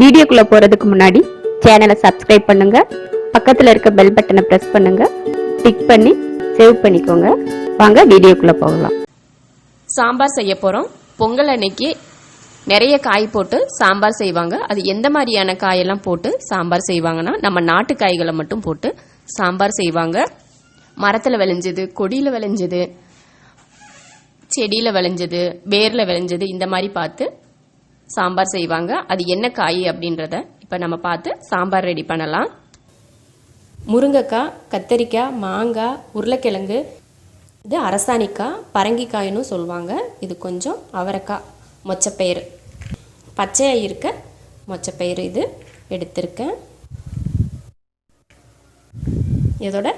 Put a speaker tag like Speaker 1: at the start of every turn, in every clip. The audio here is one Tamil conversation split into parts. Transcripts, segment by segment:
Speaker 1: வீடியோக்குள்ள போறதுக்கு முன்னாடி சேனலை சப்ஸ்கிரைப் பண்ணுங்க, பக்கத்துல இருக்க பெல் பட்டனை பிரஸ் பண்ணுங்க, டிக் பண்ணி சேவ் பண்ணிக்கோங்க. வாங்க வீடியோக்குள்ள போகலாம்.
Speaker 2: சாம்பார் செய்ய போறோம். பொங்கல் அன்னைக்கு நிறைய காய் போட்டு சாம்பார் செய்வாங்க. அது எந்த மாதிரியான காயெல்லாம் போட்டு சாம்பார் செய்வாங்கன்னா, நம்ம நாட்டு காய்களை மட்டும் போட்டு சாம்பார் செய்வாங்க. மரத்தில் விளைஞ்சது, கொடியில் விளைஞ்சது, செடியில் விளைஞ்சது, வேரில் விளைஞ்சது, இந்த மாதிரி பார்த்து சாம்பார் செய்வாங்க. அது என்ன காய் அப்படின்றத இப்போ நம்ம பார்த்து சாம்பார் ரெடி பண்ணலாம். முருங்கைக்காய், கத்தரிக்காய், மாங்காய், உருளைக்கிழங்கு, இது அரசாணிக்காய், பரங்கிக்காய்னு சொல்லுவாங்க. இது கொஞ்சம் அவரைக்காய், மொச்சப்பயிறு, பச்சையாக இருக்க மொச்சப்பயிறு இது எடுத்திருக்கேன். இதோட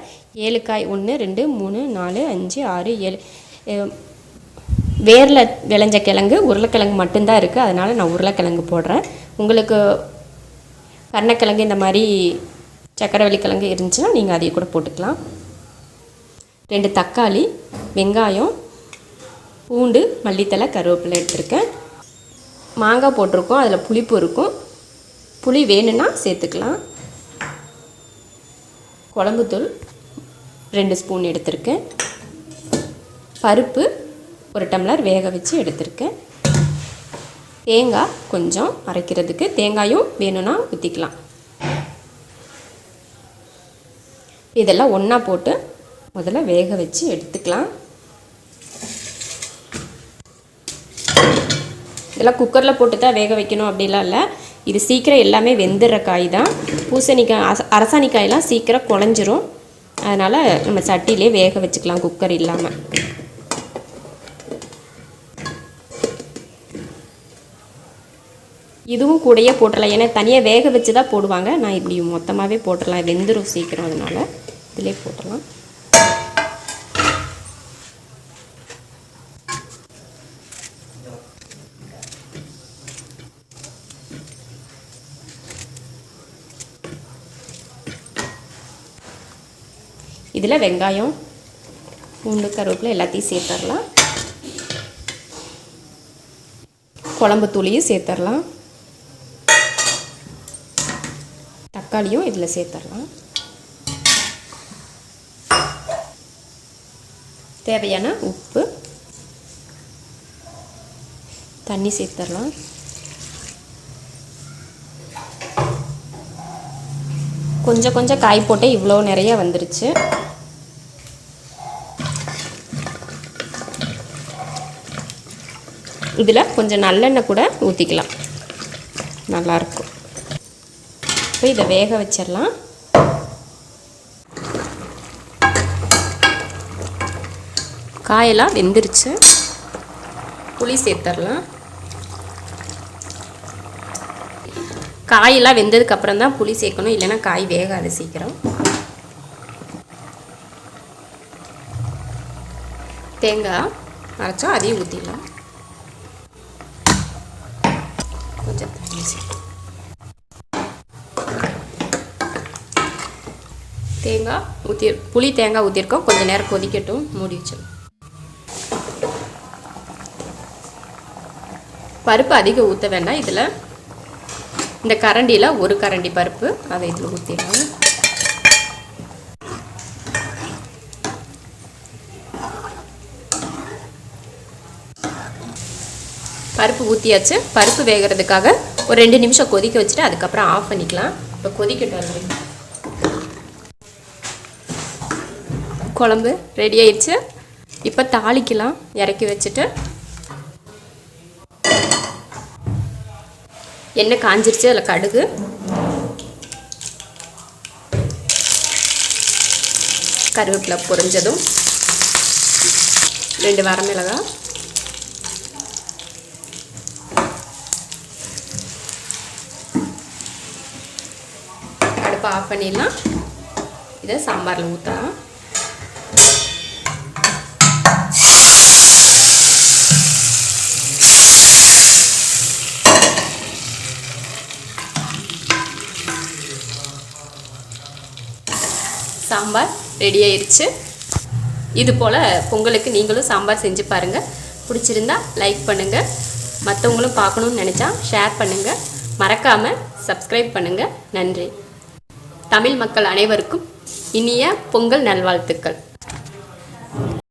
Speaker 2: 7 காய், 1 2 3 4 5 6 7 வேரில் விளைஞ்ச கிழங்கு, உருளைக்கிழங்கு மட்டும்தான் இருக்குது, அதனால் நான் உருளைக்கிழங்கு போடுறேன். உங்களுக்கு கருணக்கிழங்கு இந்த மாதிரி சக்கரவள்ளி கிழங்கு இருந்துச்சுன்னா நீங்கள் அதையும் கூட போட்டுக்கலாம். 2 தக்காளி, வெங்காயம், பூண்டு, மல்லித்தலை, கருவேப்பிலை எடுத்துருக்கேன். மாங்காய் போட்டிருக்கோம், அதில் புளிப்பு இருக்கும், புளி வேணும்னா சேர்த்துக்கலாம். குழம்புத்தூள் 2 ஸ்பூன் எடுத்திருக்கேன். பருப்பு 1 டம்ளர் வேக வச்சு எடுத்திருக்கேன். தேங்காய் கொஞ்சம் அரைக்கிறதுக்கு, தேங்காயும் வேணும்னா ஊற்றிக்கலாம். இதெல்லாம் ஒன்றா போட்டு முதல்ல வேக வச்சு எடுத்துக்கலாம். இதெல்லாம் குக்கரில் போட்டு தான் வேக வைக்கணும் அப்படிலாம் இல்லை. இது சீக்கிரம் எல்லாமே வெந்துடுற காய் தான். பூசணிக்காய், அரசாணிக்காயெல்லாம் சீக்கிரம் குழஞ்சிரும், அதனால் நம்ம சட்டியிலே வேக வச்சுக்கலாம் குக்கர் இல்லாமல். இதுவும் கூடயே போட்டுடலாம், ஏன்னா தனியாக வேக வச்சு தான் போடுவாங்க. நான் இப்படி மொத்தமாகவே போட்டுடலாம், வெந்துடும் சீக்கிரம், அதனால் இதிலே போட்டுடலாம். இதில் வெங்காயம், பூண்டு, கருவேப்பிலை எல்லாத்தையும் சேர்த்துடலாம். குழம்பு தூளியும் சேர்த்துடலாம். தக்காளியும் இதில் சேர்த்துடலாம். தேவையான உப்பு, தண்ணி சேர்த்துடலாம். கொஞ்சம் கொஞ்சம் காய் போட்டு இவ்வளோ நிறைய வந்துருச்சு. இதில் கொஞ்சம் நல்லெண்ணெய் கூட ஊற்றிக்கலாம், நல்லாயிருக்கும். இப்போ இதை வேக வச்சிடலாம். காயெல்லாம் வெந்துருச்சு. புளி சேர்த்துடலாம். காயெல்லாம் வெந்ததுக்கப்புறம் தான் புளி சேர்க்கணும், இல்லைன்னா காய் வேகாது சீக்கிரம். தேங்காய் அரைச்சா அதையும் ஊற்றிடலாம். கொஞ்சம் தண்ணி சேர்த்து தேங்காய் புளி தேங்காய் ஊற்றிருக்கோம். கொஞ்சம் நேரம் கொதிக்கட்டும், மூடி வச்சிடலாம். பருப்பு அதிகம் ஊற்ற வேண்டாம். இதில் இந்த கரண்டியில் 1 கரண்டி பருப்பு, அதை இதில் ஊற்றிடலாம். பருப்பு ஊற்றியாச்சு. பருப்பு வேகிறதுக்காக ஒரு 2 நிமிஷம் கொதிக்க வச்சுட்டு அதுக்கப்புறம் ஆஃப் பண்ணிக்கலாம். இப்போ கொதிக்கட்டும். குழம்பு ரெடி ஆயிடுச்சு. இப்போ தாளிக்கலாம். இறக்கி வச்சுட்டு எண்ணெய் காஞ்சிருச்சு. அதில் கடுகு, கருவேப்பிலை பொரிஞ்சதும் 2 வரமிளகாய், அடுப்பை ஆஃப் பண்ணிடலாம். இதை சாம்பாரில் ஊற்றலாம். சாம்பார் ரெடி ஆயிடுச்சு. இது போல் பொங்கலுக்கு நீங்களும் சாம்பார் செஞ்சு பாருங்கள். பிடிச்சிருந்தா லைக் பண்ணுங்கள். மற்றவங்களும் பார்க்கணுன்னு நினச்சா ஷேர் பண்ணுங்கள். மறக்காமல் சப்ஸ்கிரைப் பண்ணுங்கள். நன்றி. தமிழ் மக்கள் அனைவருக்கும் இனிய பொங்கல் நல்வாழ்த்துக்கள்.